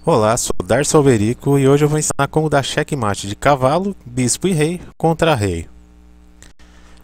Olá, sou Darcy Alberico e hoje eu vou ensinar como dar checkmate de cavalo, bispo e rei contra rei.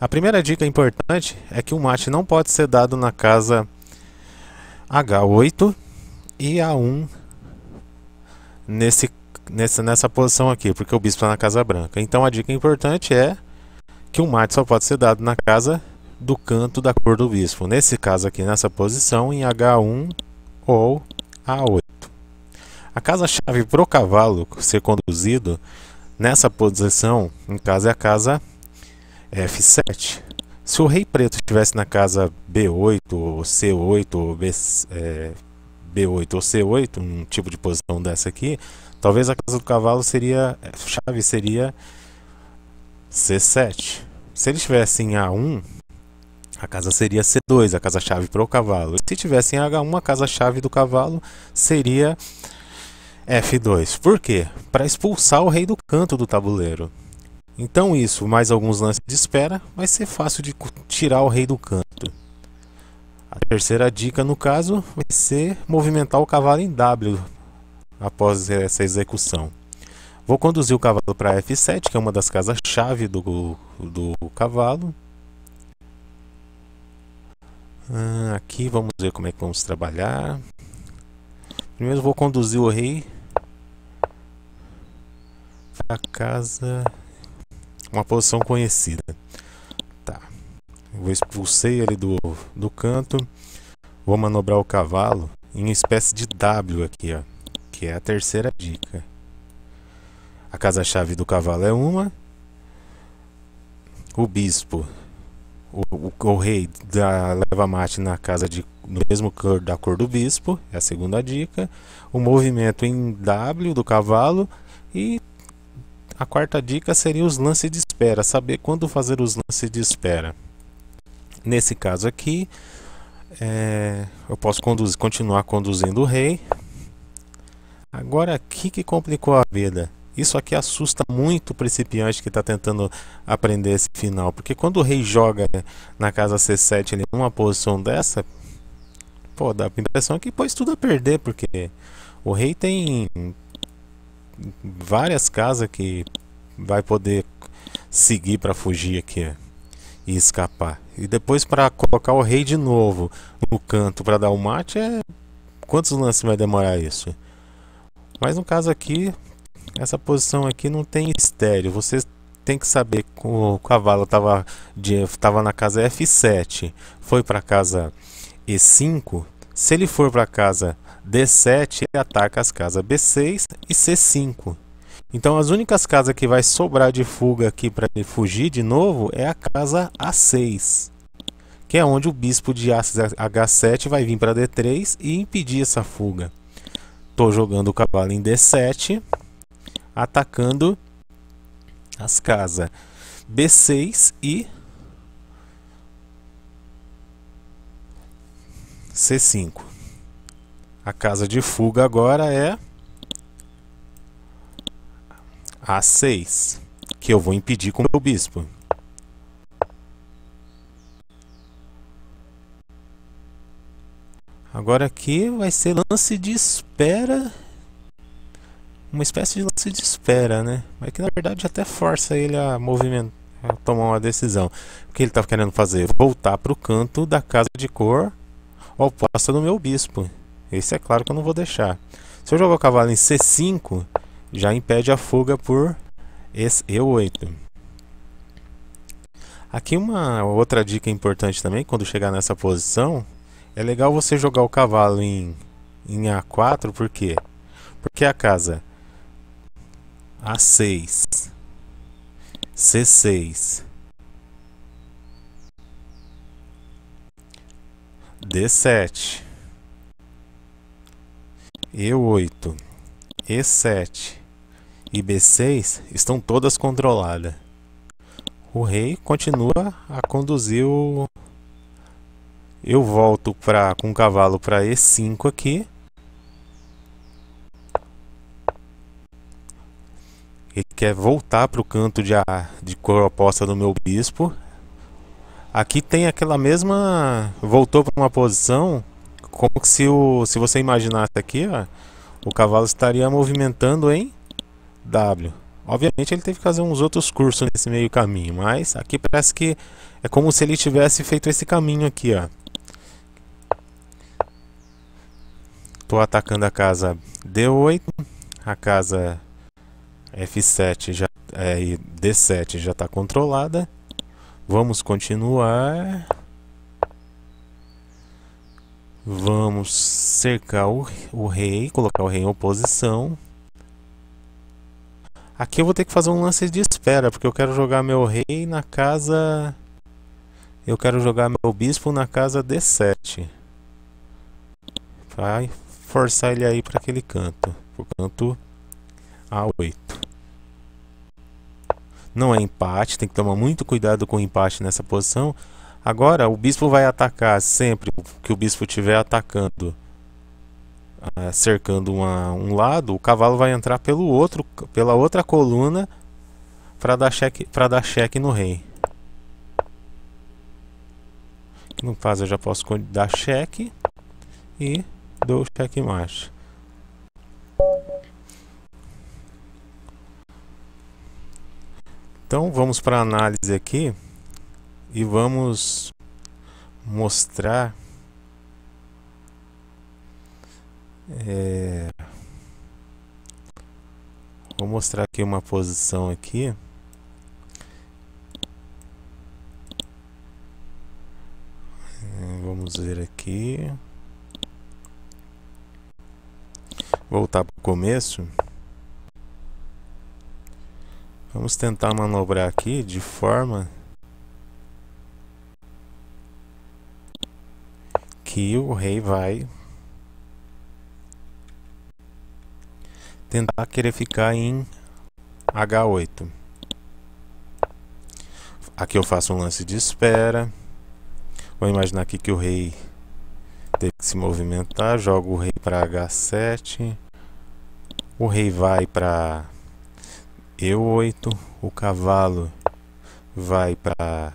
A primeira dica importante é que o mate não pode ser dado na casa H8 e A1 nessa posição aqui, porque o bispo está na casa branca. Então a dica importante é que o mate só pode ser dado na casa do canto da cor do bispo. Nesse caso aqui, nessa posição, em H1 ou A8. A casa-chave para o cavalo ser conduzido nessa posição, em caso, é a casa F7. Se o rei preto estivesse na casa B8, ou C8, ou B8 ou C8, um tipo de posição dessa aqui, talvez a casa do cavalo chave seria C7. Se ele estivesse em A1, a casa seria C2, a casa-chave para o cavalo. E se estivesse em H1, a casa-chave do cavalo seria F2. Por quê? Para expulsar o rei do canto do tabuleiro. Então isso, mais alguns lances de espera, vai ser fácil de tirar o rei do canto. A terceira dica, no caso, vai ser movimentar o cavalo em W após essa execução. Vou conduzir o cavalo para F7, que é uma das casas-chave do cavalo. Aqui vamos ver como é que vamos trabalhar. Primeiro vou conduzir o rei para a casa, uma posição conhecida. Tá. Vou expulsei ele do canto. Vou manobrar o cavalo em uma espécie de W aqui, ó, que é a terceira dica. A casa-chave do cavalo é uma. O bispo, o rei leva mate na casa do mesmo cor da cor do bispo, é a segunda dica. O movimento em W do cavalo. E a quarta dica seria os lances de espera, saber quando fazer os lances de espera. Nesse caso aqui, eu posso continuar conduzindo o rei. Agora aqui que complicou a vida. Isso aqui assusta muito o principiante que está tentando aprender esse final, porque quando o rei joga na casa C7 ele, numa posição dessa, pô, dá a impressão que pôs tudo a perder, porque o rei tem várias casas que vai poder seguir para fugir aqui e escapar. E depois para colocar o rei de novo no canto para dar o mate, quantos lances vai demorar isso? Mas no caso aqui, essa posição aqui não tem mistério. Você tem que saber que o cavalo estava na casa F7, foi para a casa E5. Se ele for para a casa D7, ele ataca as casas B6 e C5. Então as únicas casas que vai sobrar de fuga aqui para ele fugir de novo é a casa A6, que é onde o bispo de H7 vai vir para D3 e impedir essa fuga. Estou jogando o cavalo em D7, atacando as casas B6 e C5. A casa de fuga agora é A6, que eu vou impedir com o meu bispo. Agora aqui vai ser lance de espera. Uma espécie de lance de espera, né? Mas que na verdade até força ele a movimentar, a tomar uma decisão. O que ele está querendo fazer? Voltar para o canto da casa de cor oposta do meu bispo. Esse é claro que eu não vou deixar. Se eu jogar o cavalo em C5, já impede a fuga por E8. Aqui uma outra dica importante também, quando chegar nessa posição, é legal você jogar o cavalo em A4, por quê? Porque a casa A6, C6, D7, E8, E7 e B6 estão todas controladas. O rei continua a conduzir Eu volto com o cavalo para E5 aqui. Ele quer voltar para o canto de cor oposta do meu bispo. Aqui tem aquela mesma... Voltou para uma posição como se você imaginasse aqui, ó, o cavalo estaria movimentando em W. Obviamente ele teve que fazer uns outros cursos nesse meio caminho, mas aqui parece que é como se ele tivesse feito esse caminho aqui, ó. Estou atacando a casa D8, a casa F7 já e D7 já está controlada. Vamos continuar. Vamos cercar o rei, colocar o rei em oposição. Aqui eu vou ter que fazer um lance de espera, porque eu quero jogar meu rei na casa... Eu quero jogar meu bispo na casa D7. Vai forçar ele aí para aquele canto. Pro canto A8. Não é empate, tem que tomar muito cuidado com o empate nessa posição. Agora o bispo vai atacar sempre que o bispo estiver atacando, cercando um lado, o cavalo vai entrar pela outra coluna para dar cheque no rei. No caso eu já posso dar cheque e dou cheque mate. Então vamos para a análise aqui e vamos mostrar vou mostrar aqui uma posição aqui. Vamos ver aqui. Voltar para o começo. Vamos tentar manobrar aqui de forma que o rei vai tentar querer ficar em H8. Aqui eu faço um lance de espera. Vou imaginar aqui que o rei teve que se movimentar. Jogo o rei para H7. O rei vai para E8. O cavalo vai para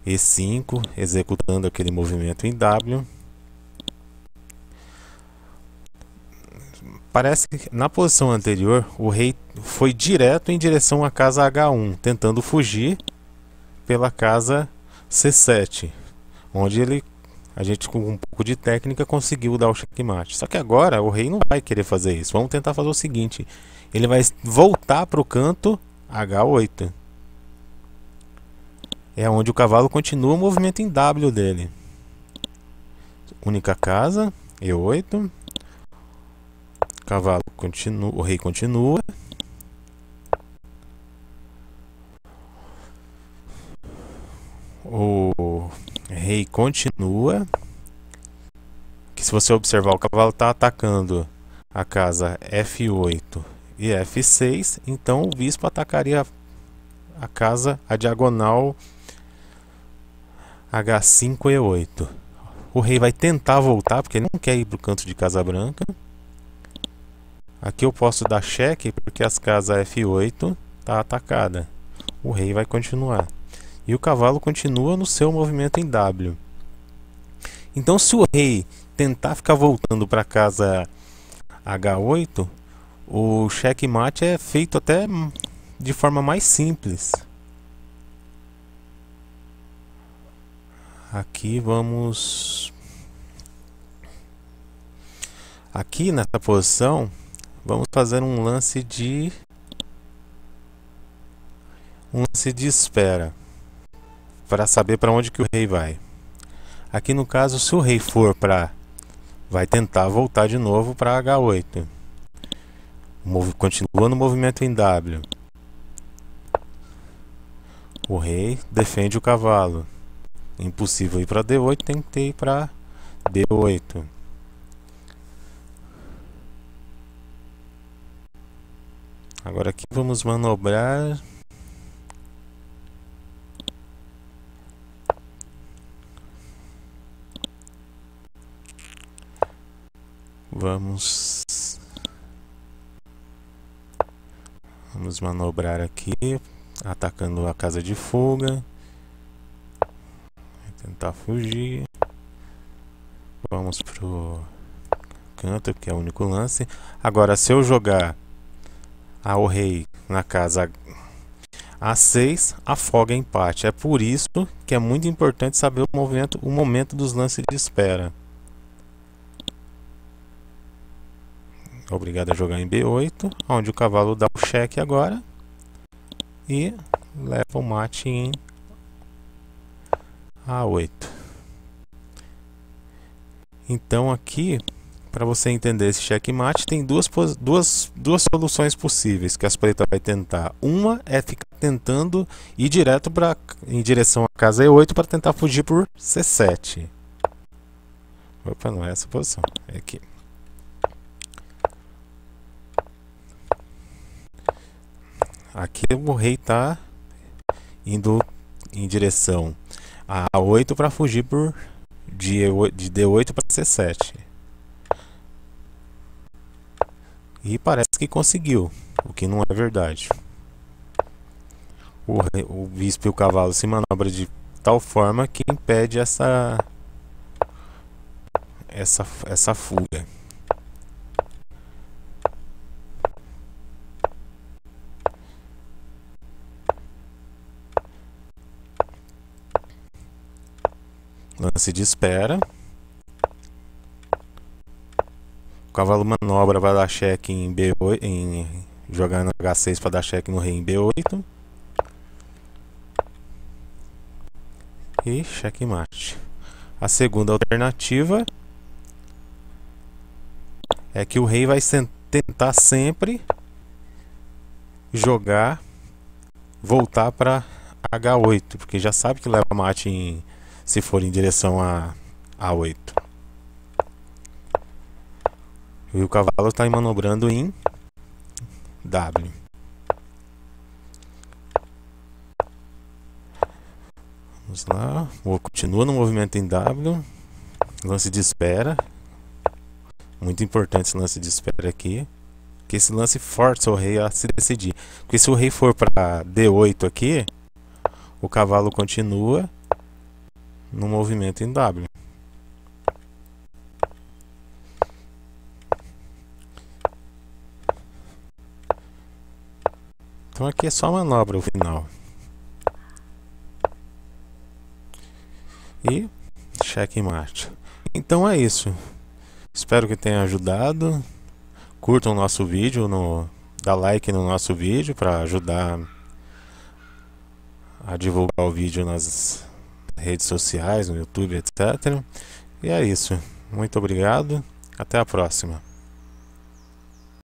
E5, executando aquele movimento em W. Parece que na posição anterior o rei foi direto em direção à casa H1, tentando fugir pela casa C7, onde a gente com um pouco de técnica conseguiu dar o checkmate. Só que agora o rei não vai querer fazer isso. Vamos tentar fazer o seguinte: ele vai voltar para o canto H8. É onde o cavalo continua o movimento em W dele. Única casa, E8. Cavalo continua, o rei continua. O rei continua. Que se você observar, o cavalo está atacando a casa F8 e F6. Então o bispo atacaria a casa, a diagonal H5 e E8. O rei vai tentar voltar, porque ele não quer ir para o canto de casa branca. Aqui eu posso dar cheque, porque as casas F8 está atacada. O rei vai continuar. E o cavalo continua no seu movimento em W. Então se o rei tentar ficar voltando para a casa H8, o checkmate é feito até de forma mais simples. Aqui vamos... Aqui nessa posição, vamos fazer um lance de espera, para saber para onde que o rei vai. Aqui no caso, se o rei for para... vai tentar voltar de novo para H8. Continua no movimento em W. O rei defende o cavalo. Impossível ir para D8, tem que ir para D8. Agora aqui vamos manobrar. Vamos manobrar aqui, atacando a casa de fuga. Vai tentar fugir. Vamos pro canto, que é o único lance. Agora, se eu jogar o rei na casa A6, afoga empate. É por isso que é muito importante saber o momento dos lances de espera. Obrigado a jogar em B8, onde o cavalo dá o cheque agora e leva o mate em A8. Então aqui, para você entender esse checkmate, tem duas soluções possíveis que as pretas vai tentar. Uma é ficar tentando ir direto em direção à casa E8 para tentar fugir por C7. Opa, não é essa posição, é aqui. Aqui o rei está indo em direção a A8 para fugir de D8 para C7. E parece que conseguiu, o que não é verdade. O bispo e o cavalo se manobram de tal forma que impede essa fuga. Lance de espera. O cavalo manobra para dar cheque em B8, jogar no H6 para dar cheque no rei em B8. E checkmate. A segunda alternativa é que o rei vai tentar sempre voltar para H8, porque já sabe que leva mate se for em direção a A8. E o cavalo está manobrando em W. Vamos lá, continua no movimento em W. Lance de espera. Muito importante esse lance de espera aqui, porque esse lance força o rei a se decidir. Porque se o rei for para D8 aqui, o cavalo continua no movimento em W. Então aqui é só manobra o final. E checkmate. Então é isso. Espero que tenha ajudado. Curtam o nosso vídeo, dá like no nosso vídeo para ajudar a divulgar o vídeo nas redes sociais, no YouTube, etc. E é isso. Muito obrigado. Até a próxima.